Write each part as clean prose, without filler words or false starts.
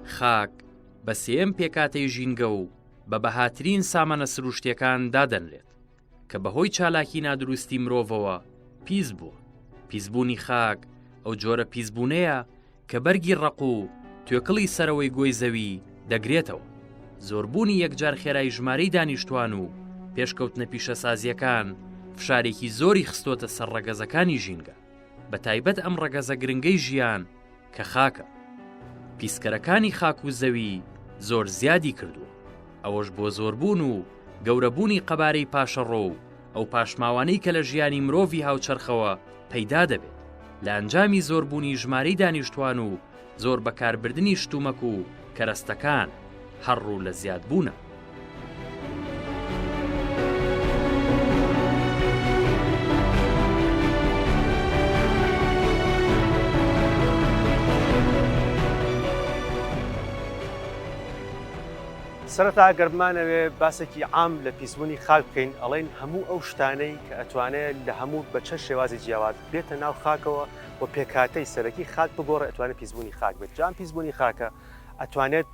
خاک بە سێم پێکاتەی ژینگە و بە بەهاترین سامانە سروشتیەکان دادەنرێت کە بەهۆی چالاکی نادروستی مرۆڤەوە پیس بووە. پیسبوونی خاک ئەو جۆرە پیسبوونەیە کە بەرگی ڕق و توێکڵی سەرەوەی گۆی زەوی دەگرێتەوە. زۆربوونی یەکجار خێرای ژمارەی دانیشتوان و پێشکەوتنە پیشەسازیەکان فشارێکی زۆری خستۆتە سەر ڕەگەزەکانی ژینگە، بە تایبەت ئەم ڕەگەزە گرنگەی ژیان کە خاکە. پیسکەرەکانی خاک و زەوی زۆر زیادی کردووە، ئەوەش بۆ زۆربوون و گەورەبوونی قەبارەی پاشەڕۆ و ئەو پاشماوانەی کە لە ژیانی مرۆڤی هاوچەرخەوە پەیدا دەبێت لە ئەنجامی زۆربوونی ژمارەی دانیشتوان و زۆر بەکاربردنی شتومەک و کەرەستەکان هەڕوو لە زیادبوونە. سەرەتا گەرمانەوێ باسێکی عام لە پیسبوونی خاک بکەین، ئەڵێن هەموو ئەو شتانەی کە ئەتوانێت لە هەموو بە چەند شێوازی جیاواز بێتە ناو خاکەوە و پێکاتەی سەرەکی خاک بگۆڕێت ئەتوانێت پیسبوونی خاک بێت. جام پیسبوونی خاکە ئەتوانێت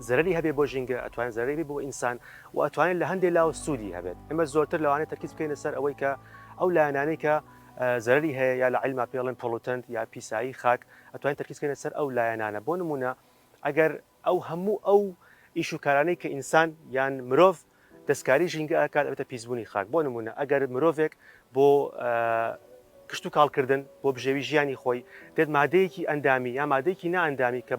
زەرەری هەبێ بۆ ژینگە، ئەتوانێت زەرەری بۆ ئینسان و ئەتوانێت لە هەندێک لاوە سوودی هەبێت. ئێمە زۆرتر لەوانێت تەرکیز بکەینە سەر ئەوەی کە ئەو لایەنانەی کە زەرەری هەیە یا لە عیلما پێڵێن پۆڵوتەنت یا پیسایی خاک، ئەتوانێت تەرکیز بکەینە سەر ئەو لایەنانە. بۆ نمونە ئەگەر ئەو هەموو ئەو ئیش و کارانەی کە ئینسان یان مرۆڤ دەستکاری ژینگە ئەکات ئەبێتە پیسبوونی خاک. بۆ نمونە ئەگەر مرۆڤێک بۆ کشت و کاڵکردن بۆ بژێوی ژیانی خۆی دێت مادەیەکی ئەندامی یا مادەیەکی نائەندامی کە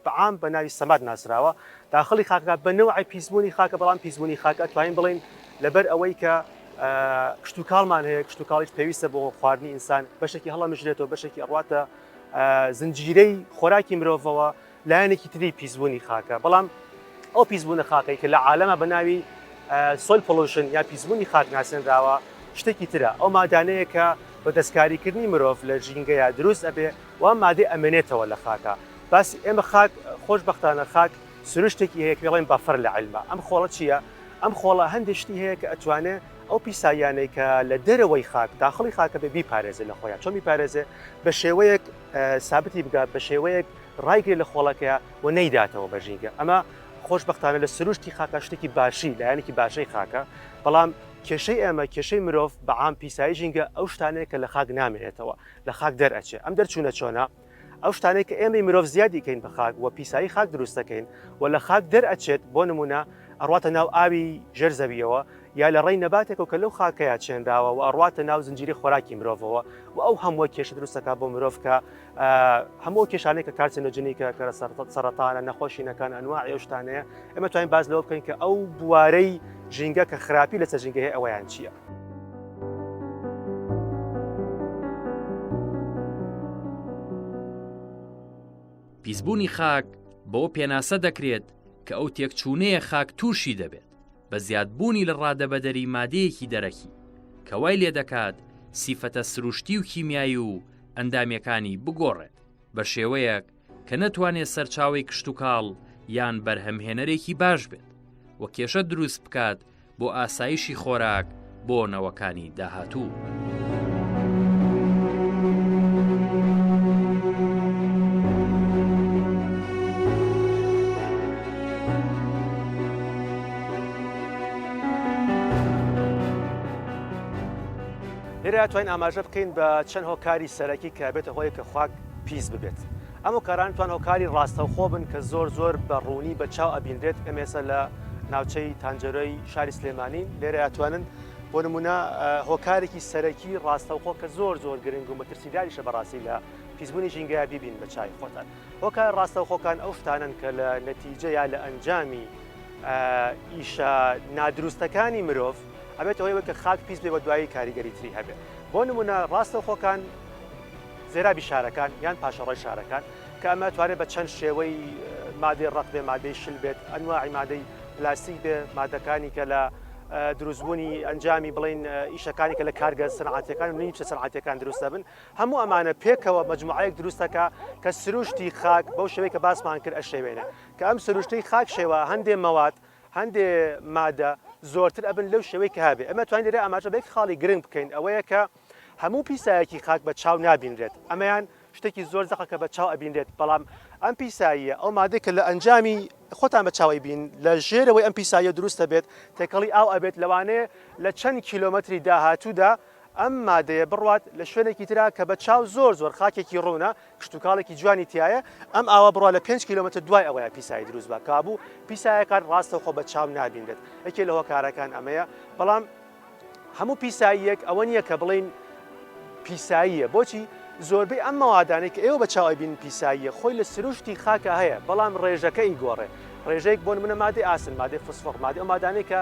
بەعام بە ناوی سەماد ناسراوە داخڵی خاکەکە بە نەوعی پیسبوونی خاکە، بەڵام پیسبوونی خاکە ئەتوانین بڵێن لەبەر ئەوەی کە کشت و کاڵمان هەیە، کشت و کاڵیش پێویستە بۆ خواردنی ئینسان، بەشێکی هەڵەمژرێتەوە، بەشێکی ئەڕواتە زنجیرەی خۆراکی مرۆڤەوە، لایەنێکی تری پیسبوونی خاکە. بەڵام ئەو پیسبوونە خاکەی کە لە عالەمە بە ناوی سۆیل پۆلوشن یا پیسبوونی خاک ناسێنراوە شتێکی ترە. ئەو مادانەیە کە بە دەستکاریکردنی مرۆڤ لە ژینگەیە دروست ئەبێ و مادەی ئەمێنێتەوە لە خاکە. باسی ئێمە خاک خۆشبەختانە خاک سروشتێکی هەیە کە بڵێن بەفەر لە عیلما. ئەم خۆڵە چییە؟ ئەم خۆڵە هەندێک شتی هەیە کە ئەتوانێت ئەو پیساییانەی کە لە دەرەوەی خاک داخڵی خاکە بێ بیپارێزێت لە خۆیان. چۆن میپارێزێ؟ بە شێوەیەک سابتی بگات، بە شێوەیەک ڕایگرێت لە خۆڵەکەیە و نەیداتەوە بە ژینگە. ئەمە خۆشبەختانە لە سروشتی خاکە شتێکی باشی لایەنێکی باشەی خاکە، بەڵام کێشەی ئێمە کێشەی مرۆڤ بە عام پیسایی ژینگە ئەو شتانەیە کە لە خاک نامێنێتەوە لە خاک دەرئەچێ. ئەم دەرچوونە چۆنە؟ ئەو شتانەیە کە ئێمەی مرۆڤ زیادی کەین بە خاک و پیسایی خاک دروست دەکەین و لە خاک دەرئەچێت، بۆ نمونە ئەڕواتە ناو ئاوی ژێرزەویەوە یا لە ڕێی نەباتێکەوە کە لەو خاکەیە چێنداوە و ئەڕواتە ناو زنجیری خۆراکی مرۆڤەوە و ئەو هەموو کێشە دروستەکە بۆ مرۆڤ کە هەموو کێشانەی کە کارسینۆجینیکە کە سەرەتانە، نەخۆشینەکان، ئەنواعی ئەو شتانەیە ئێمە توانین باز لەوە بکەین کە ئەو بوارەی ژینگە کە خراپی لەسەر ژینگە هەیە ئەوەیان چییە. پیسبوونی خاک بۆ پێناسە دەکرێت کە ئەو تێکچوونەیە خاک تووشی دەبێت بە زیادبوونی لە ڕادەبەدەری مادەیەکی دەرەکی کە وای لێ دەکات سیفەتە سروشتی و کیمیایی و ئەندامیەکانی بگۆڕێت بە شێوەیەک کە نەتوانێت سەرچاوی کشت و کاڵ یان بەرهەمهێنەرێکی باش بێت و کێشە دروست بکات بۆ ئاسایشی خۆراک بۆ نەوەکانی داهاتوو. لێرە توانین ئاماژە بکەین بە چەند هۆکاری سەرەکی کە بێتە هۆیە کە خاک پیس ببێت. ئەم هۆکاران توان هۆکاری ڕاستەوخۆ بن کە زۆر بە ڕوونی بە چاو ئەبینرێت. ئێمێسە لە ناوچەی تانجەرۆی شاری سلێمانی لێرە ئەتوانن بۆ نمونە هۆکارێکی سەرەکی ڕاستەوخۆ کە زۆر گرنگ و مەترسیداریشە بەڕاستی لە پیسبوونی ژینگەیە بیبین بە چای خۆتان. هۆکار ڕاستەوخۆکان ئەو شتانن کە لە نەتیجە یا لە ئەنجامی ئیشە نادروستەکانی مرۆڤ ئەبێت ئەوەی کە خاک پیس بێ بە دوایی کاریگەری تری هەبێت. بۆ نمونە ڕاستەوخۆکان زێرابی شارەکان یان پاشەڕۆی شارەکان کە ئەمە توانێت بە چەند شێوەی مادەی ڕەت بێ، مادەی شل بێت، ئەنواعی مادەی پلاستیک بێ، مادەکانی کە لە دروستبوونی ئەنجامی بڵین ئیشەکانی کە لە کارگە سەنعاتیەکان و نیچە سەنعاتیەکان دروستە بن، هەموو ئەمانە پێکەوە مەجموعەیەک دروستەکە کە سروشتی خاک بەو شێوەیە کە باسمان کرد ئەشێوێنە کە ئەم سروشتەی خاک شێوە هەندێ مەواد، هەندێ مادە زۆرتر ئەبن لەو شێوەی کە هەبێ. ئەمە توانین لێرە ئاماژە بەیەک خاڵی گرنگ بکەین، ئەوەیە کە هەموو پیسایەکی خاک بە چاو نابینرێت. ئەمەیان شتێکی زۆر زەقە کە بە چاو ئەبینرێت، بەڵام ئەم پیساییە ئەو مادەی کە لە ئەنجامی خۆتان بە چاوی بین لە ژێرەوەی ئەم پیساییە دروستە بێت تێکەڵی ئاو ئەبێت لەوانەیە لە چەند کیلۆمەتری داهاتوودا ئەم مادەیە بڕوات لە شوێنێکی ترا کە بە چاو زۆر خاکێکی ڕوونە کشتتوکاڵێکی جوانی تایە ئەم ئاوە بڕوا لە 5 کیلۆمتر دوای ئەوەیە پیسایی دروست بە کابوو پیسایەکان ڕاستەوخۆ بە چاو نابیندێت یەکێ لە هۆکارەکان ئەمەیە بەڵام هەموو پیساییەک ئەوە نییە کە بڵین پیساییە بۆچی زۆربەی ئەم مەوادانەی کە ئێوە بە چاوی بین پیساییە خۆی لە سروشتی خاکە هەیە بەڵام ڕێژەکەی گۆڕێ ڕێژەیەک بۆ منە مادەی ئاسن مادەی فسفۆر مادەی ئەو مادانەی کە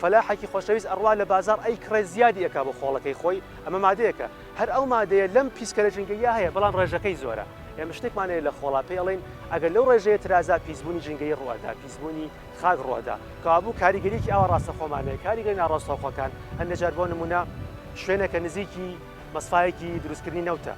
فەلاحێکی خۆشەویست ئەڕوا لە بازار ئەی کڕێ زیادی ئەکا بۆ خۆڵەکەی خۆی ئەمە مادەیەکە هەر ئەو مادەیە لەم پیسکەرە جنگەیە هەیە بەڵام ڕێژەکەی زۆرە ئێمە شتێکمانەیە لە خۆڵاپی ئەڵێن ئەگەر لەو ڕێژەیە ترازا پیسبوونی جنگەی ڕوادا پیسبوونی خاک ڕوادا کابوو کاریگەریکی ئاوە ڕاستە خۆمانەیە کاریگەری ناڕاستەخۆکان هەندێجار بۆ نمونە شوێنێکە نزیکی مەسفایەکی دروستکردنی نەوتە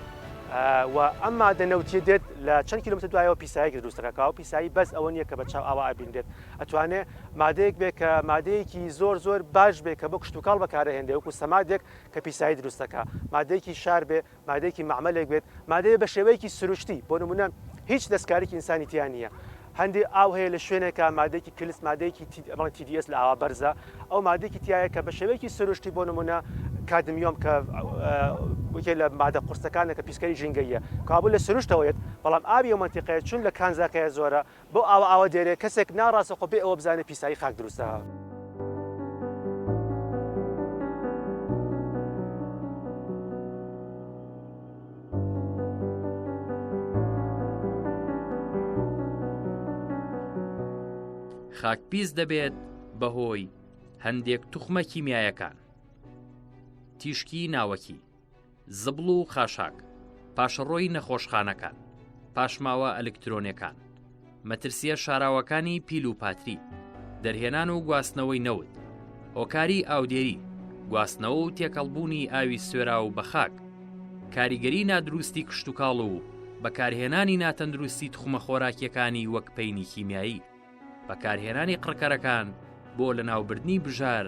و ئەم مادە نەوتیە دێت لە چەند کیلۆمتر دوایەوە پیسایەکی دروستەکە کاوە پیسایی بەس ئەوە نییە کە بە چاو ئاوا ئەبین دێت ئەتوانێت مادەیەک بێت کە مادەیەکی زۆر باش بێت کە بۆ کشتتوکاڵ بەکارەهێنێ وەکو سەمادێک کە پیسایی دروستەکە مادەیەکی شار بێ مادەیەکی معمەلێک بێت مادەیە بە شێوەیەکی سروشتی بۆ نمونە هیچ دەستکارێکی ئینسانی تیان نییە هەندێک ئاو هەیە لە شوێنێکە مادەیەکی کلس مادەیەکی TDS لە ئاوا بەرزە ئەو مادەیەکی تایە کە بە شێوەیەکی سروشتی بۆ نمونە کادمیۆم کە وەکێ لە مادە قورسەکانە کە پیسکەری ژینگەیە کابوو لە سروشتەوەیت بەڵام ئاوی ئەو مەنتیقەیە چون لە کانزاکەیە زۆرە بۆ ئاوە دێرێ کەسێک ناڕاستەخۆ بێ ئەوە بزانێت پیسایی خاک دروستە. خاکپیس دەبێت بەهۆی هەندێک توخمە کیمیایەکان تیشکی ناوەکی زبڵ و خاشاک پاشەڕۆی نەخۆشخانەکان پاشماوە ئەلکترۆنیەکان مەترسیە شاراوەکانی پیل و پاتری دەرهێنان و گواستنەوەی نەوت هۆکاری ئاودێری گواستنەوە و تێکەڵبوونی ئاوی سوێرا و بەخاک کاریگەری نادروستی کشتتوکاڵ و بەکارهێنانی ناتەندروستی تخمە خۆراکیەکانی وەک پەینی کیمیایی بەکارهێنانی قڕکەرەکان بۆ لەناوبردنی بژار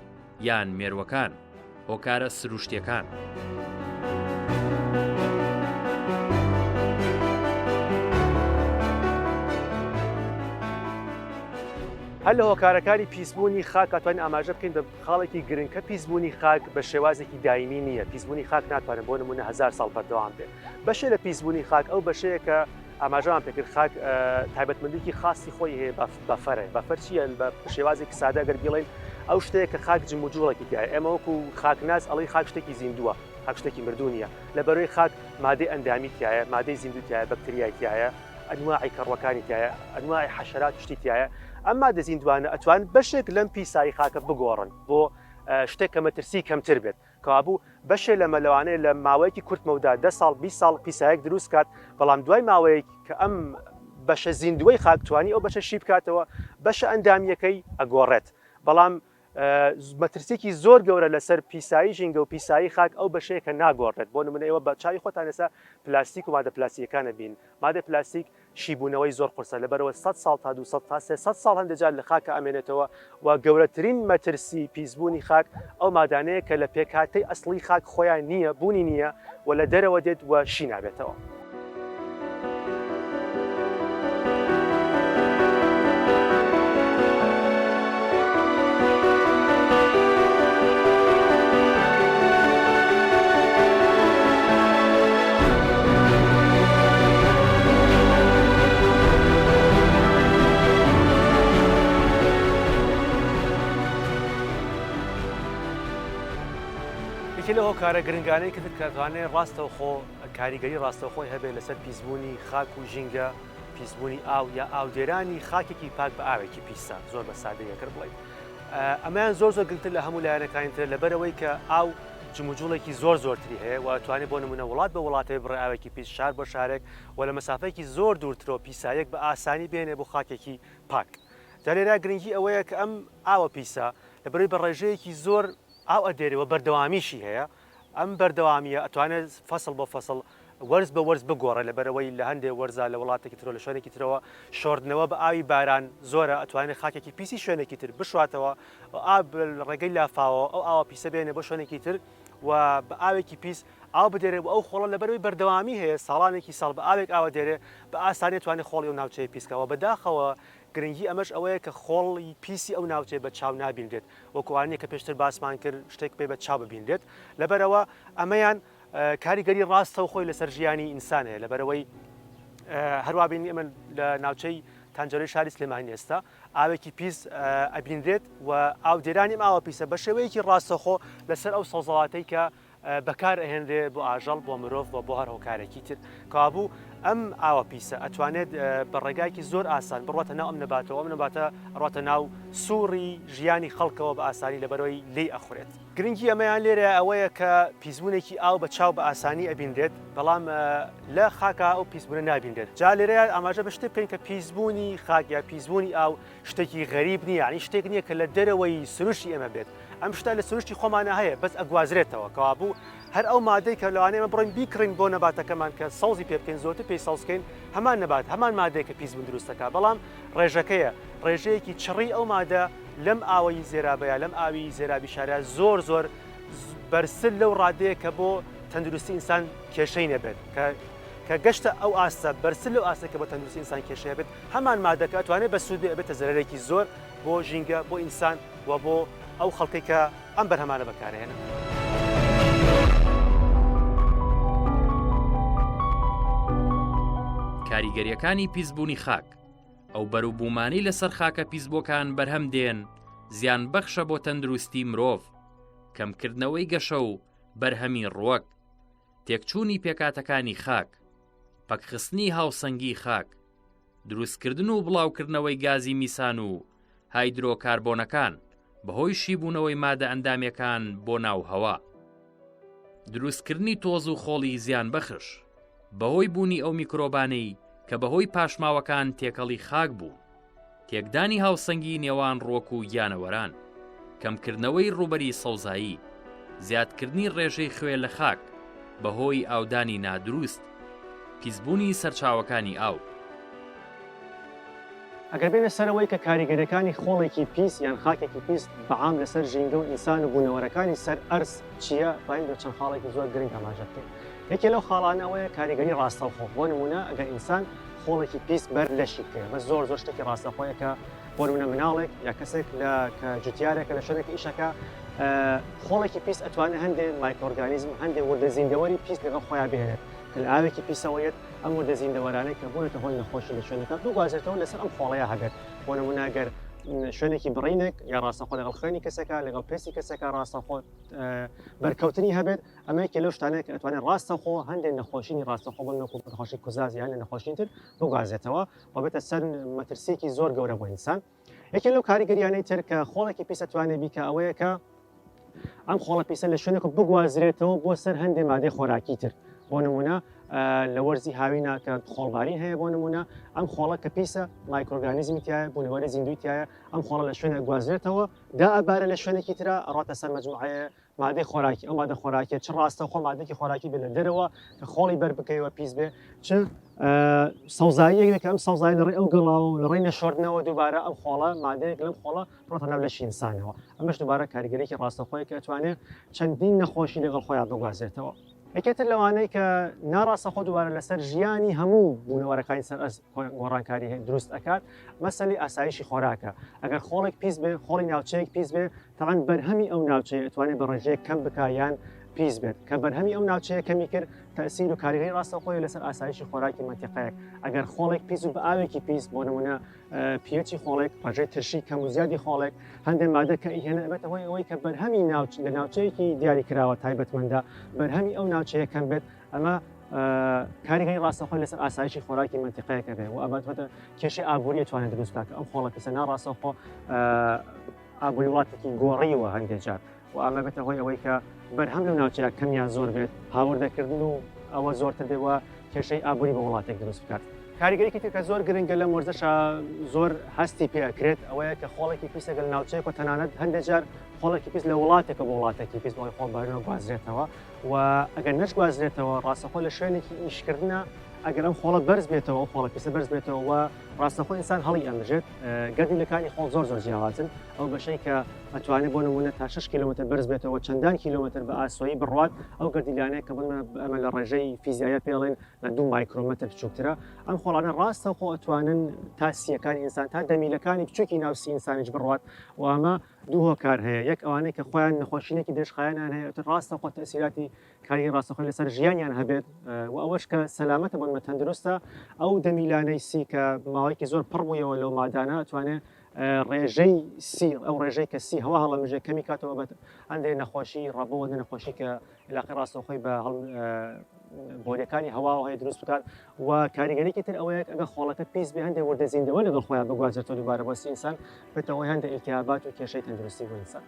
یان مێرووەکان هۆکارە سروشتیەکان. هەر لە هۆکارەکانی پیسبوونی خاک ئەتوانین ئاماژە بکەین بە خاڵێکی گرنگ کە پیسبوونی خاک بە شێوازێکی دایمی نییە پیسبوونی خاک ناتوانێت بۆ نمونە 1000 ساڵ بەردەوام بێت بەشێ لە پیسبوونی خاک ئەو بەشەیە کە ئاماژەمان پێکرد خاک تایبەتمەندێکی خاصی خۆی هەیە بەفەرە بەفەر چیە بە شێوازێکی سادە ئەگەر بڵێن ئەو شتەیە کە خاک جم و جوڵێکی تایە ئێمە وەکو خاکناس ئەڵێ خاک شتێکی زیندووە خاک شتێکی مردوو نییە لەبەرەوەی خاک مادەی ئەندامی تایە مادەی زیندوو تایە بەکتریای تایە ئەنواعی کەڕوەکانی تایە ئەنواعی حەشەرات شتی تایە ئەمما دەزیندوانە ئەتوان بەشێک لەم پیسایی خاکە بگۆڕن بۆ شتێک کە مەترسی کەمتر بێت کابوو بەشێ لە مەلەوانەیە لە ماوەیەکی کورتمەودا 10 ساڵ 20 ساڵ پیسایەک دروست کات بەڵام دوای ماوەیەک کە ئەم بەشە زیندوەی خاکتوانی ئەو بەشە شی بکاتەوە بەشە ئەندامیەکەی ئەگۆڕێت بەڵام مەترسێکی زۆر گەورە لەسەر پیسایی ژینگە و پیسایی خاک ئەو بەشەیە کە ناگۆڕێت بۆ نمونە ئێوە بە چاوی خۆتان ێستا پلاستیک و مادە پلاستیکەکانە بین مادە پلاستیک شیبوونەوەی زۆر قورسە لەبەرەوە 100 ساڵ تا 200 تا 300 ساڵ هەندێجار لە خاکە ئەمێنێتەوە و گەورەترین مەترسی پیسبوونی خاک ئەو مادانەیە کە لە پێکهاتەی ئەسڵی خاک خۆیان نییە بوونی نییە و لە دەرەوە دێت و شی نابێتەوە. یەکێ لە هۆکارە گرنگانەی کە دەکاتوانێت ڕاستەوخۆ کاریگەری ڕاستەوخۆی هەبێت لەسەر پیسبوونی خاک و ژینگە پیسبوونی ئاو یا ئاودێرانی خاکێکی پاک بە ئاوێکی پیسە زۆر بە سادەیەکرد بڵێت ئەمەیان زۆر گرنگتر لە هەموو لایەنەکانتر لەبەرەوەی کە ئاو جموجوڵێکی زۆرتری هەیە و توانێت بۆ نمونە وڵات بە وڵاتەوە بڕێ ئاوێکی پیس شار بۆ شارێک و لە مەسافەیەکی زۆر دوورترۆ پیسایەک بە ئاسانی بێنێ بۆ خاکێکی پاک جارێرا گرنگی ئەوەیە کە ئەم ئاوە پیسە لەبەرەوەی بە ڕێژەیەکی زۆر ئاو ئەدێرەوە بەردەوامیشی هەیە ئەم بەردەوامیە ئەتوانێت فەسڵ بۆ فەسڵ وەرز بە وەرز بگۆڕە لەبەرەوەی لە هەندێک وەرزە لە وڵاتێکی ترەوە لە شوێنێکی ترەوە شۆردنەوە بە ئاوی باران زۆرە ئەتوانێت خاکێکی پیسی شوێنێکی تر بشواتەوە ئاو ڕێگەی لافاوە ئەو ئاوە پیسە بێنێ بۆ شوێنێکی تر و بە ئاوێکی پیس ئاو بدێرێ و ئەو خۆڵە لەبەرەوەی بەردەوامی هەیە ساڵانێکی ساڵ بە ئاوێک ئاوە دێرێ بە ئاسانی توانێت خۆڵی و ناوچەی پیسکەوە بەداخەوە گرنگی ئەمەش ئەوەیە کە خۆڵی پیسی ئەو ناوچەی بە چاو نابیندێت وەکوانەیە کە پێشتر باسمان کرد شتێک پێ بە چاو ببیندێت لەبەرەوە ئەمەیان کاریگەری ڕاستە و خۆی لەسەر ژیانی ئینسان هەیە لەبەرەوەی هەروە بینی ئەمە لە ناوچەی تانجەرەی شاری سلێمانی ئێستا ئاوێکی پیس ئەبیندرێت و ئاو دێرانی ئاوە پیسە بە شێوەیەکی ڕاستەخۆ لەسەر ئەو سەوزەڵاتەی کە بەکار ئەهێنرێ بۆ ئاژەڵ بۆ مرۆڤ و بۆ هەر هۆکارێکی تر کابوو ئەم ئاوە پیسە ئەتوانێت بە ڕێگایکی زۆر ئاسان بڕاتە ناو ئەم نەباتەوە ئەم نەباتە ڕاتە ناو سووڕی ژیانی خەڵکەوە بە ئاسانی لەبەرەوەی لێی ئەخورێت گرنگی ئەمەیان لێرە ئەوەیە کە پیسبوونێکی ئاو بە چاو بە ئاسانی ئەبیندرێت بەڵام لە خاکە ئەو پیسبوونە نابیندرێت جا لێرەیە ئاماژە بە شتێک بکەین کە پیسبوونی خاک یا پیسبوونی ئاو شتێکی غەریب نییە یعنی شتێک نییە کە لە دەرەوەی سروشتی ئێمە بێت ئەم شتە لە سروشتی خۆمانە هەیە بەس ئەگوازرێتەوە کەوابوو هەر ئەو مادەی کە لەوانەیە ئێمە بڕۆین بیکڕین بۆ نەباتەکەمان کە سەوزی پێ بکەین زۆرتر پێی سەوزکەین هەمان نەبات هەمان مادەیە کە پیسبوون دروستەکە بەڵام ڕێژەکەیە ڕێژەیەکی چڕی ئەو مادە لەم ئاوەی زێرابەیە لەم ئاوی زێرابی شارە زۆر بەرسل لەو ڕادەیە کە بۆ تەندروستی ئینسان کێشەی نەبێت کە گەشتە ئەو ئاستە بەرسل لەو ئاستە کە بۆ تەندروستی ئینسان کێشەیە بێت هەمان مادەکە ئەتوانێت بە سوودێ بێتە زەرەرێکی زۆر بۆ ژینگە بۆ ئینسان و بۆ ئەو خەڵکەی کە ئەم بەرهەمانە بەکارهێنن. کاریگەریەکانی پیسبوونی خاک ئەو بەروبوومانەی لەسەر خاکە پیسبووەکان بەرهەم دێن زیان بەخشە بۆ تەندروستی مرۆڤ کەمکردنەوەی گەشە و بەرهەمی ڕووەک تێکچوونی پێکاتەکانی خاک پەکخستنی هاوسەنگی خاک دروستکردن و بڵاوکردنەوەی گازی میسان و هایدرۆکاربۆنەکان بەهۆی شیبوونەوەی مادە ئەندامەکان بۆ ناو هەوا دروستکردنی تۆز و خۆڵی زیان بەخش بەهۆی بوونی ئەو میکرۆبانەی کە بەهۆی پاشماوەکان تێکەڵی خاک بوو تێکدانی هاوسەنگی نێوان ڕۆک و گیانەوەران کەمکردنەوەی ڕوبەری سەوزایی زیادکردنی ڕێژەی خوێ لە خاک بەهۆی ئاودانی نادروست پیسبوونی سەرچاوەکانی ئاو ئەگەر بێنە سەرەوەی کە کاریگەریەکانی خۆڵێکی پیس یان خاکێکی پیس بەعام لەسەر ژینگە و ئینسان و بوونەوەرەکانی سەر ئەرز چییە باین بە چەند خاڵێکی زۆر گرنگ ئاماژە بکەین یەکێ لەو خاڵانەوەیە کاریگەری ڕاستەوخۆ بۆ نمونە ئەگەر ئینسان خۆڵێکی پیس بەر لەشی بکرێت بە زۆر شتێکی ڕاستەخۆیە کە بۆ نمونە مناڵێک یا کەسێک کە جوتیارێکە لە شوێنێکی ئیشەکە خۆڵێکی پیس ئەتوانێت هەندێک مایکرۆرگانیزم هەندێک وردە زیندەوەری پیس لەگەڵ خۆیان بهێنێت کە لە ئاوێکی پیسەوەیەت ئەم وردە زیندەوەرانەی کە بوونێتە هۆی نەخۆشی لە شوێنەکە دووگازێتەوە لەسەر ئەم خۆڵەیە هەبێت بۆ نمونە ئەگەر شوێنێکی بڕینێک یا ڕاستەخۆ لەگەڵ خوێنی کەسەکە لەگەڵ پێستی کەسەکە ڕاستەخۆ بەرکەوتنی هەبێت ئەمەیەکە لەو شتانەیە کە ئەتوانێت ڕاستەخۆ هەندێک نەخۆشینی ڕاستەخۆ بن نەکو نەخۆشی کوزاز یان لە نەخۆشین تر دووگازێتەوە و بێتە سەر مەترسیەکی زۆر گەورە بۆ ئینسان یەکێ لەو کاریگەریانەی تر کە خۆڵێکی پیس ئەتوانێت بیکە ئەوەیە کە ئەم خۆڵە پیسە لە شوێنێک بگوازرێتەوە بۆ سەر هەندێک مادەی خۆراکی تر بۆ نمونە لە وەرزی هاوینە کە خۆڵباری هەیە بۆ نمونە ئەم خۆڵە کە پیسە مایکرۆرگانیزمی تایە بوونەوەری زیندوی تایە ئەم خۆڵە لە شوێنە گوازرێتەوە دا ئەبارە لە شوێنێکی ترە ئەڕاتە سەر مەجموعەیە مادەی خۆراکی ئەو مادە خۆراکیە چ ڕاستەخۆ مادەی خۆراکی بێت لە دەرەوە کە خۆڵی بەر بکەیەوە پیس بێ چ سەوزاییەک ئەم سەوزای لەڕێی ئەو گەڵاوە و لەڕێی نەشۆردنەوە دووبارە ئەم خۆڵە مادەیەک لەم خۆڵە ڕۆتە ناو لەشی ئینسانەوە ئەمەش دووبارە کاریگەریەکی ڕاستەخۆیە کە ئەتوانێت چەندین نەخۆشی لەگەڵ خۆیان بگوازێتەوە یەکێتر لەوانەی کە ناڕاستەخۆ دووبارە لەسەر ژیانی هەموو بوونەوەرەکانی سەر گۆڕانکاری دروست ئەکات مەسەلی ئاسایشی خۆراکە ئەگەر خۆڵێک پیس بێ خۆڵی ناوچەیەک پیس بێ تەعەن بەرهەمی ئەو ناوچەیە ئەتوانێت بە ڕێژەیەک کەم بکایان پیس بێت کە بەرهەمی ئەو ناوچەیە کەمی کرد تەسیر و کاریگەری ڕاستەخۆی لەسەر ئاسایشی خۆراکی مەنتیقەیەک ئەگەر خۆڵێک پیس و بە ئاوێکی پیس بۆ نمونە پیەچی خۆڵێک ڕێژەی ترشی کەم و زیادی خۆڵێک هەندێک مادە کە ئیهێنە ئەبێت ئەوەی کە بەرهەمی لە ناوچەیەکی دیاری کراوە تایبەتمەندە بەرهەمی ئەو ناوچەیە کەم بێت ئەمە کاریگەری ڕاستەخۆی لەسەر ئاسایشی خۆراکی مەنتیقەیەکە بێت و ئەبێتە کێشەی ئابووری توانێت دروست بکات ئەم خۆڵە پیسە ناڕاستەخۆ ئابووری وڵاتێکی گۆڕیوە هەندێک جار و ئەمە بێتە هۆی ئەوەی کە بەرهەم لەو ناوچەیە کەمیان زۆر بێت هاوردەکردن و ئەوە زۆرتر بێەوە کێشەی ئابووری بە وڵاتێک دروست بکات کاریگەریەکی تر کە زۆر گرنگە لە وەرزشە زۆر هەستی پێکرێت ئەوەیە کە خۆڵێکی پیسە لە ناوچەیەک و تەنانەت هەندێک جار خۆڵێکی پیس لە وڵاتێکە بە وڵاتێکی پیس بۆی خۆڵبارنەوە گوازرێتەوە و ئەگەر نەش گوازرێتەوە ڕاستەخۆ لە شوێنێکی ئیشکردنە ئەگەر ئەم خۆڵە بەرز بێتەوە ئەو خۆڵە پیسە بەرز بێتەوە و ڕاستەخۆ ئینسان هەڵی ئەمژێت گەردیلەکانی خۆڵ زۆر جیاوازن ئەو بەشەی کە ئەتوانێت بۆ نمونە تا 6 کیلومتر بەرز بێتەوە چەندان کیلومتر بە ئاسۆیی بڕوات ئەو گەردیلانەیە کە ئەمە لە ڕێژەی فیزیایە پێڵێن لە 2 مایکرۆمەتر بچووکترە ئەم خۆڵانە ڕاستەخۆ ئەتوانن تا سیەکانی ئینسان تا دەمیلەکانی بچووکی ناوسی ئینسانیش بڕوات و ئەمە دوو هۆکار هەیە یەک ئەوانەی کە خۆیان نەخۆشینێکی دەشخایانیان هەیە ڕاستەخۆ تەسیراتی کاری ڕاستەخۆی لەسەر ژیانیان هەبێت و ئەوەش کە سەلامەتە بۆ تەندروستە ئەو دەمیلانەی سی کە ماوەیەکی زۆر پڕ بوویەوە لەو مادانە ئەتوانێت ڕێژەی سی ئەو ڕێژەی کە سی هەوا هەڵەمژێ کەمی کاتەوە بێت هەندێک نەخۆشی ڕەبەوە نەخۆشی کە علاقی ڕاستەخۆی بە بۆریەکانی هەواوە هەیە دروست بکات و کاریگەرێکی تر ئەوەیە ئەگە خۆڵەکە پیس بێ هەندێک وەردەزیندەوە لەگەڵ خۆیان بگوازێتەوە دووبارە بۆ ئینسان بێتەوەی هەندێک ئیلتیابات و کێشەی تەندروستی بۆ ئینسان.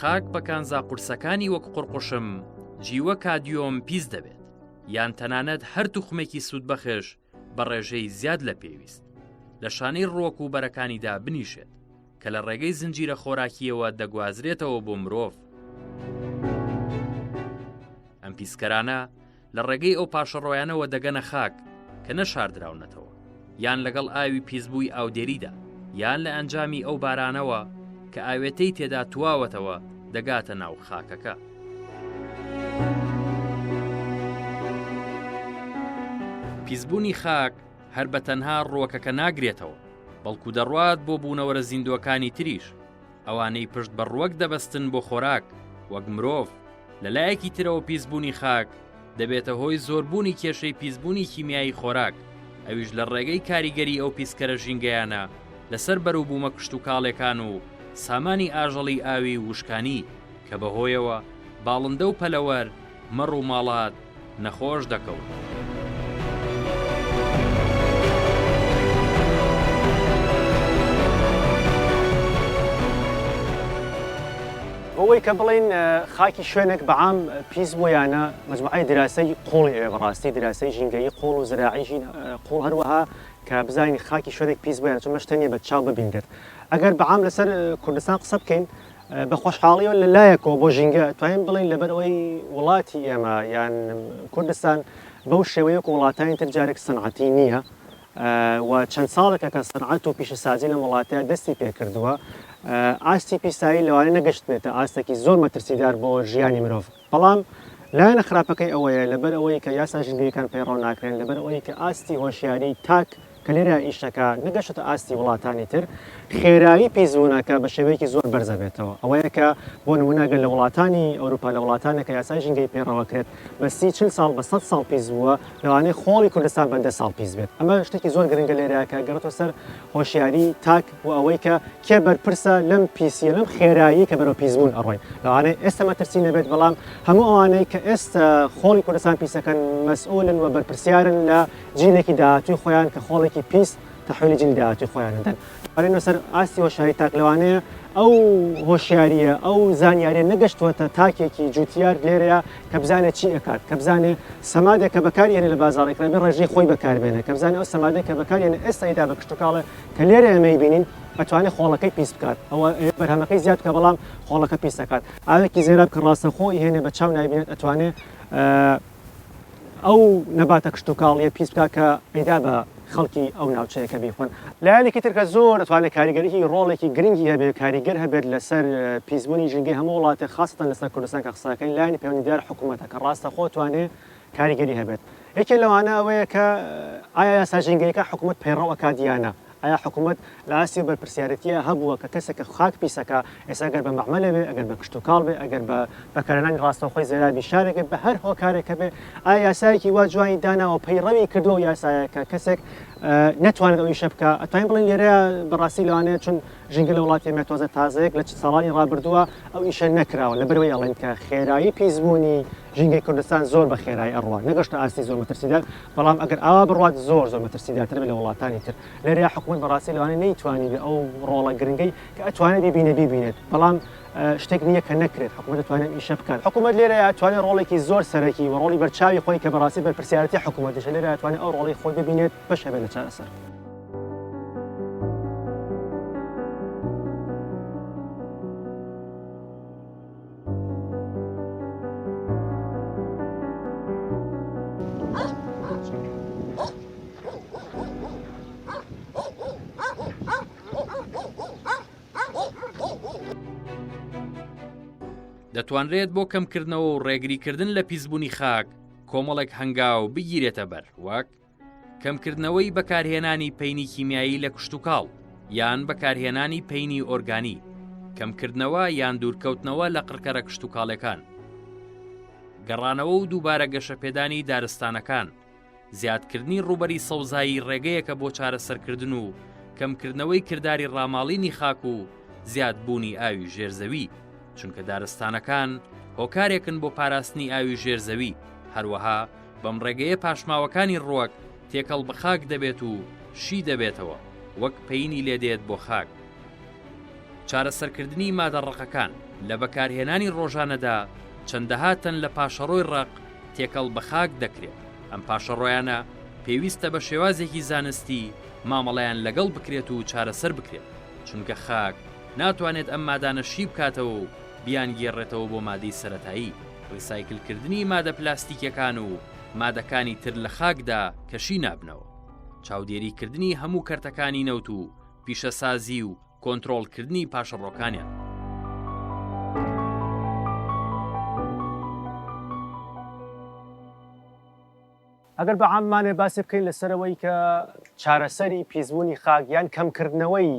خاک بە کانزا قورسەکانی وەک قورقوشم جیوە کادیۆم پیس دەبێت یان تەنانەت هەر توخمێکی سوود بەخێش بە ڕێژەی زیاد لە پێویست لە شانەی ڕۆک و بەرەکانیدا بنیشێت کە لە ڕێگەی زنجیرە خۆراکیەوە دەگوازرێتەوە بۆ مرۆڤ. ئەم پیسکەرانە لە ڕێگەی ئەو پاشەڕۆیانەوە دەگەنە خاک کە نەشاردراونەتەوە یان لەگەڵ ئاوی پیسبووی ئاودێریدا یان لە ئەنجامی ئەو بارانەوە کە ئاوێتەی تێدا تواوەتەوە دەگاتە ناو خاکەکە. پیسبوونی خاک هەر بە تەنها ڕۆکەکە ناگرێتەوە بەڵکو دەڕوات بۆ بوونەوەرە زیندوەکانی تریش ئەوانەی پشت بە ڕوەک دەبەستن بۆ خۆراک وەک مرۆڤ. لەلایەکی ترەوە پیسبوونی خاک دەبێتە هۆی زۆربوونی کێشەی پیسبوونی کیمیایی خۆراک ئەویش لە ڕێگەی کاریگەری ئەو پیسکەرە ژینگەیانە لەسەر بەروبوومە کشت و کاڵێکان و سامانی ئاژەڵی ئاوی وشکانی کە بەهۆیەوە باڵندە و پەلەوەر مەڕ و ماڵات نەخۆش دەکەوت. ئەوەی کە بڵین خاکی شوێنێک بەعام پیس بۆیانە مجموعەی دراسی قوڵی بەڕاستی دراسی ژینگەیی قوڵ و زراعی قوڵ هەروەها کە بزانین خاکی شوێنێک پیس بۆیان چون مەشتەنیە بە چاو ببینگرت. ئەگەر بەعام لەسەر کوردستان قسە بکەین بە خۆشحاڵیەوە لەلایەکەوە بۆ ژینگە توانین بڵین لەبەر ئەوەی وڵاتی ئێمە یان کوردستان بەو شێوەیەک وڵاتانی تر جارێک سەنعەتی نییە و چەند ساڵێکە کە سەنعەت و پیشەسازی لە وڵاتەیە دەستی پێکردووە ئاستی پیسایی لەوانەیە نەگەشت بێتە ئاستێکی زۆر مەترسیدار بۆ ژیانی مرۆڤ. بەڵام لایەنە خراپەکەی ئەوەیە لەبەر ئەوەی کە یاسا ژینگەیەکان پەیڕەو ناکرێن لەبەر ئەوەی کە ئاستی هۆشیاری تاک کە لێرە ئیشەکە نەگەشتە ئاستی وڵاتانی تر خێرایی پیسبوونەکە بە شێوەیەکی زۆر بەرزە بێتەوە. ئەوەیە کە بۆ نمونەگەر لە وڵاتانی ئەوروپا لە وڵاتانێکە یاسای ژینگەی پێڕەوەکرێت بە 30-40 ساڵ بە 100 ساڵ پیس بووە لەوانەیە خۆڵی کوردستان بە 10 ساڵ پیس بێت. ئەمە شتێکی زۆر گرنگە لێرەکە گەڕێتەوە سەر هۆشیاری تاک و ئەوەی کە کێ بەرپرسە لەم پیسیە لەم خێرایی کە بەرەو پیسبوون ئەڕۆین. لەوانەیە ئێستا مەترسی نەبێت بەڵام هەموو ئەوانەی کە ئێستا خۆڵی کوردستان پیسەکەن مەسئولن و بەرپرسیارن لە جیلێکی داهاتووی خۆیان کە خۆڵێکی پیس تحویلی جیل داهاتووی خۆیان دەن. ئەرێنە سەر ئاستی هۆشیاری تاک لەوانەیە ئەو هۆشیاریە ئەو زانیاریە نەگەشتوەتە تاکێکی جوتیار لێرەیە کە بزانێت چی ئەکات کە بزانێت سەمادێک کە بەکارێنێ لە بازاڕێکرا بێ ڕێژەی خۆی بەکاربێنێ کە بزانێت ئەو سەمادێک کە بەکارێنێ ئێستایدا بە کشتتوکاڵە کە لێرە ئەمەی بینین ئەتوانێت خۆڵەکەی پیس بکات ئەوە بەرهەمەکەی زیاد کە بەڵام خۆڵەکە پیس دەکات ئاوێکی زێرا کە ڕاستەخۆی هێنێ بە چاو نایبینێت ئەتوانێت ئەو نەباتە کشتتوکاڵیە پیس بکات کە ئەیدا بە خەڵکی ئەو ناوچەیەکە بیخۆن. لایەنێکی ترکە زۆر دەتوانێت کاریگەریی ڕۆڵێکی گرنگی هەبێت کاریگەر هەبێت لەسەر پیسبوونی ژینگەی هەموو وڵاتێ خاستن لەسەر کوردستان کە قسەکەین لایەنی پەیوەندیدار حکوومەتە کە ڕاستەخۆ توانێت کاریگەری هەبێت. یەکێ لەوانە ئەوەیە کە ئایا یاسا ژینگەیەکە حکوومەت پەیڕەو ئەکادیانە ئایا حکوومەت لە ئاستی بەرپرسیارەتیە هەبووە کە کەسێکە خاک پیسەکە ئێستا ئەگەر بە مەعمەلە بێ ئەگەر بە کشتتوکاڵ بێ ئەگەر بە بەکارهێنانی ڕاستەوخۆی زێرابی شارێکە بە هەر هۆکارێکە بێ ئایا یاسایەکی وا جوانی داناوە پەیڕەوی کردووە و یاسایە کە کەسێک نەتوانێت ئەو ئیشە بکە ئەتوانین بڵین لێرەیە بەڕاستی لەوانەیە چون ژینگە لە وڵاتی مێتۆزە تازەیەک لە ساڵانی ڕابردووە ئەو ئیشە نەکراوە لەبەرەوەی ئەڵێن کە خێرایی پیسبوونی ژینگەی کوردستان زۆر بە خێرایی ئەڕوا نەگەشتە ئاستی زۆر مەترسیدار بەڵام ئەگەر ئاوا بڕوات زۆر مەترسیدارتر بێت لە وڵاتانی تر لێرەیە حکوومەت بەڕاستی لەوانەیە نەیتوانی ئەو ڕۆڵە گرنگەی کە ئەتوانێت ببینێت بەڵام شتێک نییە کە نەکرێت حکوومەت دەتوانێت ئیشە بکات حکوومەت لێرەیە ئەتوانێت ڕۆڵێکی زۆر سەرەکی و ڕۆڵی بەرچاوی خۆی کە بەڕاستی بەرپرسیارەتی حکوومەتیشە لێرە ئەتوانێت ئەو ڕۆڵی خۆی ببینێت بەش هەبێت لە چارەسەر. دەتوانرێت بۆ کەمکردنەوە و ڕێگریکردن لە پیسبوونی خاک کۆمەڵێک هەنگاو بگیرێتە بەر، وەک کەمکردنەوەی بەکارهێنانی پەینی کیمیایی لە کشتتوکاڵ یان بەکارهێنانی پەینی ئۆرگانی، کەمکردنەوە یان دوورکەوتنەوە لە قڕکەرە کشتتوکاڵەکان، گەڕانەوە و دووبارە گەشەپێدانی دارستانەکان، زیادکردنی ڕوبەری سەوزایی ڕێگەیەکە بۆ چارەسەرکردن و کەمکردنەوەی کردداری ڕاماڵینی خاک و زیادبوونی ئاوی ژێرزەوی، چونکە دارستانەکان هۆکارێکن بۆ پاراستنی ئاوی ژێرزەوی، هەروەها بەم ڕێگەیە پاشماوەکانی ڕووەک تێکەڵ بە خاک دەبێت و شی دەبێتەوە وەک پەینی لێدێت بۆ خاک. چارەسەرکردنی مادەڕەقەکان لە بەکارهێنانی ڕۆژانەدا چەندەها تەن لە پاشەڕۆی ڕق تێکەڵ بە خاک دەکرێت. ئەم پاشەڕۆیانە پێویستە بە شێوازێکی زانستی مامەڵەیان لەگەڵ بکرێت و چارەسەر بکرێت، چونکە خاک ناتوانێت ئەم مادانە شی بکاتەوە و بیان گێڕێتەوە بۆ مادەی سەرەتایی. ڕیسایکلکردنی مادە پلاستیکیەکان و مادەکانی تر لە خاکدا کەشی نابنەوە، چاودێریکردنی هەموو کەرتەکانی نەوت و پیشەسازی و کۆنتڕۆڵکردنی پاشەڕۆکانیان. ئەگەر بە عاممانێ باسی بکەین لەسەرەوەی کە چارەسەری پیسبوونی خاک یان کەمکردنەوەی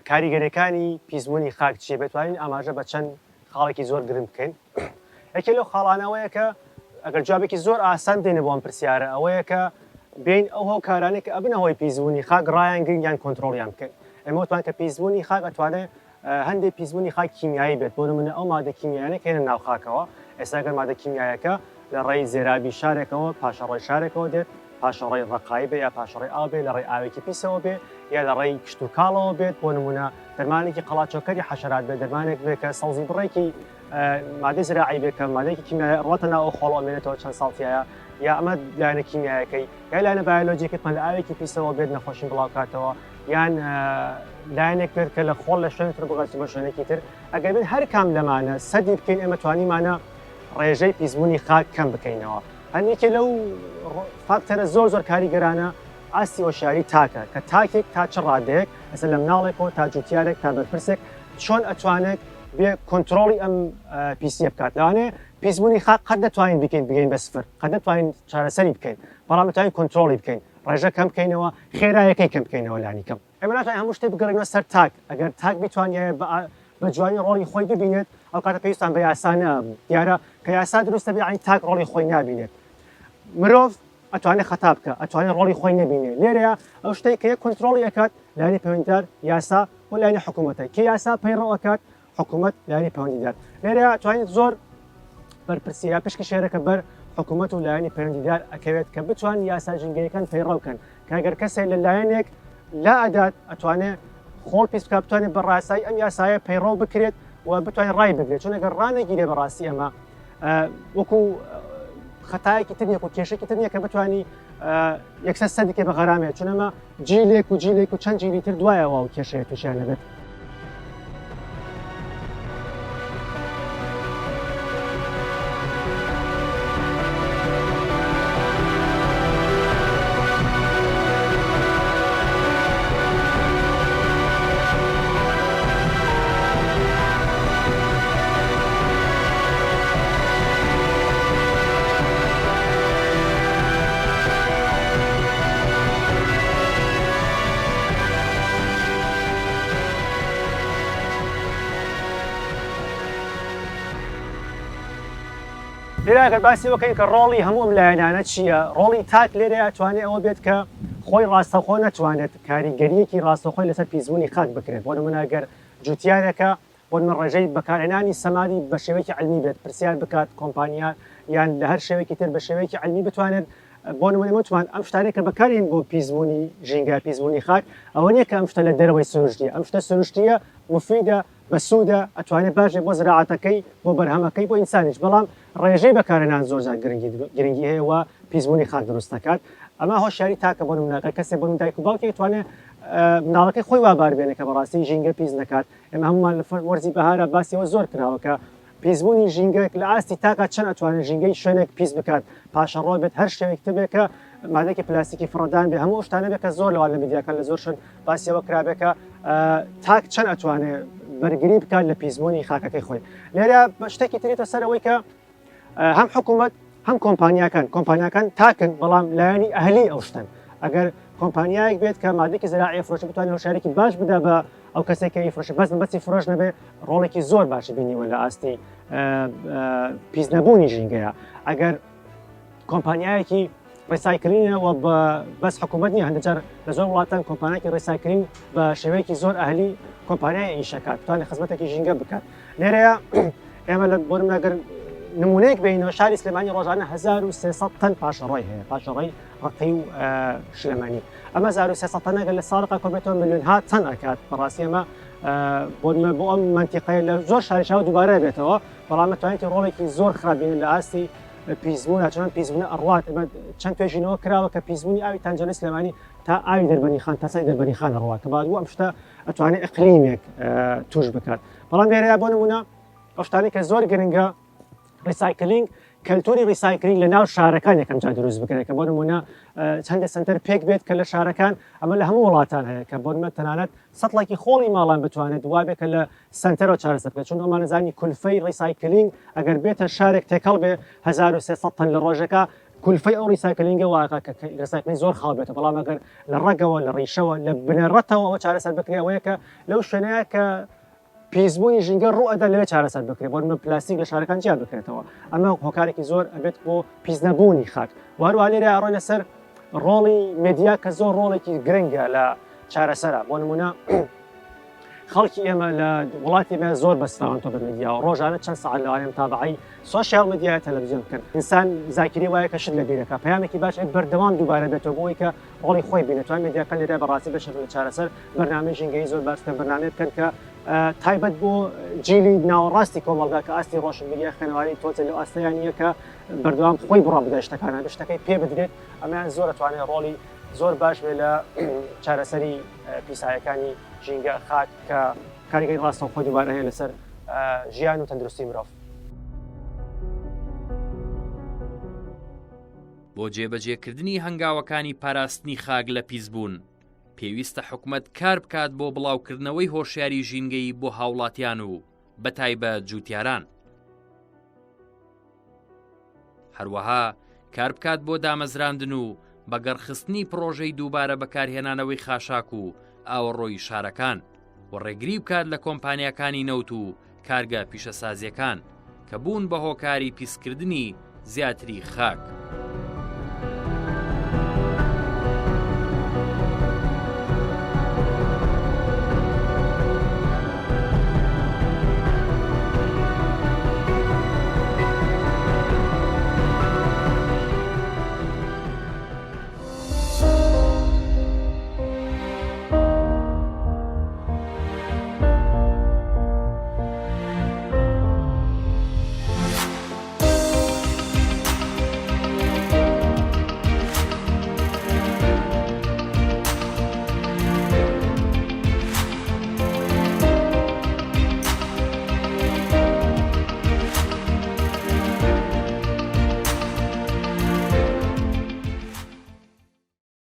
کاریگەریەکانی پیسبوونی خاک چیە، بتوانین ئاماژە بە چەند خاڵێکی زۆر گرنگ بکەین. یەکێ لەو خاڵانەوەیە کە ئەگەر جوابێکی زۆر ئاسان دێنە بۆ ئەم پرسیارە ئەوەیە کە بین ئەو هۆکارانێک کە ئەبنە هۆی پیسبوونی خاک ڕایان گرنگ یان کۆنتڕۆڵیان بکەین. ئێمە وتمان کە پیسبوونی خاک ئەتوانێت هەندێک پیسبوونی خاک کیمیایی بێت، بۆ نمونە ئەو مادە کیمیایانە کە هێنە ناو خاکەوە. ئێستا ئەگەر مادە کیمیایەکە لە ڕێی زێرابی شارێکەوە پاشەڕۆی شارێکەوە دێت، پاشەڕێی ڕقایی بێ یا پاشەڕێی ئاو بێ، لە ڕێی ئاوێکی پیسەوە بێ یا لە ڕێی کشتتوکاڵەوە بێت، بۆ نمونە دەرمانێکی قەڵاچۆکەری حەشەرات بێت، دەرمانێک بێت کە سەڵزی بڕێکی مادەی زراعی بێت کە مادەیەکی کیمیایی ڕواتە ناو خۆڵەوە مێنێتەوە چەند ساڵتیایە، یا ئەمە لایەنە کیمیایەکەی یا لایەنە بایۆلۆجیکتمان لە ئاوێکی پیسەوە بێت نەخۆشی بڵاوکاتەوە، یان لایەنێک بێت کە لە خۆڵ لە شوێنی تر بگەڕێتەوە بە شوێنێکی تر. ئەگەر بێت هەر کام لەمانە سەدی بکەین ئێمە توانیمانە ڕێژەی پیسبوونی خاک کەم بکەینەوە. هەندێکی لەو فاکتەرە زۆر کاریگەرانە ئاستی هۆشیاری تاکە کە تاکێک تا چ ڕادەیەک ئەسە لە مناڵێکەوە تا جوتیارێک تا بەرپرسێک چۆن ئەتوانێت بێ کۆنتڕۆڵی ئەم پیسیە بکات. لەوانەیە پیسبوونی خاک قەت دەتوانین بگەین بە سفر، قەت دەتوانین چارەسەری بکەین، بەڵام دەتوانین کۆنتڕۆڵی بکەین، ڕێژە کەم بکەینەوە، خێرایەکەی کەم بکەینەوە لانی کەم. ئێمە ناتوانین هەموو شتێک بگەڕێنەوە سەر تاک. ئەگەر تاک بیتوانێت بە جوانی ڕۆڵی خۆی ببینێت ئەو کاتە پێویستان بە یاسا نابوو. دیارە کە یاسا دروستە بێ عین تاک ڕۆڵی خۆی نابینێت. مرۆڤ ئەتوانێت خەتا بکە، ئەتوانێت ڕۆڵی خۆی نەبینێت. لێرەیە ئەو شتێک کە یەک کۆنتڕۆڵی ئەکات لایەنی پەیوەندیدار یاسا و لایەنی حکوومەتە، کە یاسا پەیڕەو ئەکات حکوومەت لایەنی پەیوەندیدار. لێرەیە ئەتوانێت زۆر بەرپرسیە پشکی شێرەکە بەر حکوومەت و لایەنی پەیوەندیدار ئەکەوێت کە بتوان یاسا ژینگەیەکان پەیڕەو بکەن، کە ئەگەر کەسێک لە لایەنێک لا ئەدات ئەتوانێت خۆڵ پیس بکات، بتوانێت بەڕاستی ئەم یاسایە پەیڕەو بکرێت و بتوانێت ڕای بگرێت، چون ئەگەر ڕانەگیرێ بەڕاستی ئەمە وەکو خەتایەکی تر نیە و کێشێکی تر نییە کە بتوانی یەکسەر سەدێکێ بە غەرامێت، چون ئەمە جیلێک و چەند جیلی تر دوایەوە و کێشەیە تووشیان لەبێت. لێرە ئەگەر باسی وەکەین کە ڕۆڵی هەموو ئەم لایەنانە چییە، ڕۆڵی تاک لێرە ئەتوانێت ئەوە بێت کە خۆی ڕاستەخۆ نەتوانێت کاریگەریەکی ڕاستەخۆی لەسەر پیسبوونی خاک بکرێت. بۆ نمونە ئەگەر جوتیارەکە بۆ من ڕێژەی بەکارهێنانی سەمادی بە شێوەیەکی علمی بێت، پرسیار بکات کۆمپانیان یان لە هەر شێوەیەکی تر بە شێوەیەکی علمی بتوانێت بۆ نمونە متوان ئەم شتانێکە بەکارین بۆ پیسبوونی ژینگە پیسبوونی خاک ئەوە نییە کە ئەم شتە لە دەرەوەی سروشتیە، ئەم شتە سروشتیە مفیدە بەسوودە ئەتوانێت باشێ بۆ زراعەتەکەی بۆ بەرهەمەکەی بۆ ئینسانیش، بەڵام ڕێژەی بەکارهێنان زۆر گرنگی هەیە و پیسبوونی خاک دروست دەکات. ئەمە هۆشیاری تاکە بۆ نمونەکە کەسێک بۆ دایک و باوکێک توانێت مناڵەکەی خۆی وابار بێنێت کە بەڕاستی ژینگە پیس نەکات. ئێمە هەمومان لە وەرزی بەهارە باسیەوە زۆر کراوە کە پیسبوونی ژینگەک لە ئاستی تاکات چەند ئەتوانێت ژینگەی شوێنێک پیس بکات، پاشەڕۆ بێت هەر شتێک بێت کە مادەیەکی پلاستیکی فڕۆدان بێ، هەموو شتانە بێت کە زۆر لەوان لە میدیاکان لە زۆر شوێن باسیەوە کرابێت کە تاک چەند ئەتوانێت بەرگری بکات لە پیسبوونی خاکەکەی خۆی. لێرە شتێکی تریتە سەرەوەی کە هەم حکوومەت هەم کۆمپانیاکان تاکن بەڵام لایەنی ئەهلی ئەو شتن. ئەگەر کۆمپانیایەک بێت کە مادێکی زراعی فرۆشت بتوانێت هۆشیارێکی باش بدە بە ئەو کەسێکی فرۆشت بەس بەچی فرۆش نەبێ ڕۆڵێکی زۆر باشی بینیوە لە ئاستی پیس نەبوونی ژینگەیە. ئەگەر کۆمپانیایەکی ڕێسایکلینەوە بەس حکوومەت نیە هەندجار لە زۆر وڵاتان کۆمپانیایکی ڕێسایکلین بە شێوەیەکی زۆر ئەهلی کۆمپانیای ئیشەکات توانێت خزمەتێکی ژینگە بکات. لێرەیە ئێمە لە بۆ نمونەگەر نمونەیەک بینەوە شاری سلێمانی ڕۆژانە 1300 تەن پاشەڕۆی هەیە پاشەڕۆی ڕقی و شلەمانی. ئەمە 1300 تەنەگە لە ساڵقا کۆمێتەوە ملیۆنها تەن ئەکات بەڕاستی ئەمە بۆ ئەم منتیقەیە لە زۆر شاریشاوە دووبارە بێتەوە بەڵام توانێتی ڕۆڵێکی زۆر خراپبینن لە ئاستی پیسبوون چۆن پیسبوونە ئەڕوات ئەمە چەند توێژینەوە کراوە کە پیسبوونی ئاوی تانجەلە سلێمانی تا ئاوی دەربەنی خان تا سای دەربەنی خان ڕوات کە بعد ئەم شتە ئەتوانێت ئەقلیمێک توش بکات. بەڵام لێرەیە بۆ نمونە ئەو شتانەی کە زۆر گرنگە ریسایکلینگ کەلتوری ریسایکلینگ لە ناو شارەکان یەکەم جا دروست بکرێت کە بۆ نمونە چەندە سنتەر پێک بێت کە لە شارەکان ئەمە لە هەموو وڵاتان هەیە کە بۆ نمونە تەنانەت سەتڵێکی خۆڵی ماڵان بتوانێت وابێت کە لە سنتەرەوە چارەسەر بکرێت چون ئەمانەزانی کولفەی ریسایکلینگ ئەگەر بێتە شارێک تێکەڵ بێ 1300 تەن لە ڕۆژەکە کولفەی ئەو ریسایکلینگە واقع کە ریسایکلینگ زۆر خاڵ بێتە بەڵام ئەگەر لە ڕەگەوە لە ڕیشەوە لە بنەڕەتەوە ئەوە چارەسەر بکرێت ئەوەیە کە لەو شوێنەیە کە پیسبوونی ژینگە ڕوئەدا لەوێ چارەسەر بکرێت بۆ نمونە پلاستیک لە شارەکان جیان بکرێتەوە ئەمە هۆکارێکی زۆر ئەبێت بۆ پیس نەبوونی خاک. وهروە لێرە ئەڕۆی لەسەر ڕۆڵی مێدیا کە زۆر ڕۆڵێکی گرنگە لە چارەسەرە بۆ نمونە خەڵکی ئێمە لە وڵاتی بێ زۆر بەستاوان تۆ بە مێدیا و ڕۆژانە چەند سەعات لەوانەیە تابعی سۆشیال مێدیا تەلەڤیزیۆن بکەن ئینسان زاکری وایە کە شت لە بیرەکە پەیامێکی باش بەردەوام دووبارە بێتەوە بۆی کە ڕۆڵی خۆی بینێتوان مێدیاکان لێرە بەڕاستی بەشێک لە چارەسەر بەرنامەی ژینگەی زۆر باشکە بەرنامەیە بکەن کە تایبەت بۆ جیلی ناوەڕاستی کۆمەڵگا کە ئاستی ڕۆشنبیری خوێنەواری تۆچە لەو ئاستەیانیە کە بەردەوام خۆی بڕا بدە شتەکانە شتەکەی پێ بدرێت ئەمەیان زۆر دەتوانێت ڕۆڵی زۆر باش بێ لە چارەسەری پیسایەکانی ژینگە خاک کە کاریگەری ڕاستە خۆی دووبارە هەیە لەسەر ژیان و تەندروستی مرۆڤ. بۆ جێبەجێکردنی هەنگاوەکانی پاراستنی خاک لە پیسبوون پێویستە حکوومەت کار بکات بۆ بڵاوکردنەوەی هۆشیاری ژینگەی بۆ هاوڵاتیان و بەتایبەت جوتیاران. هەروەها کار بکات بۆ دامەزراندن و بەگەڕخستنی پرۆژەی دووبارە بەکارهێنانەوەی خاشاک و ئاوەڕۆی شارەکان و ڕێگری بکات لە کۆمپانیاکانی نەوت و کارگە پیشەسازیەکان کە بوون بە هۆکاری پیسکردنی زیاتری خاک.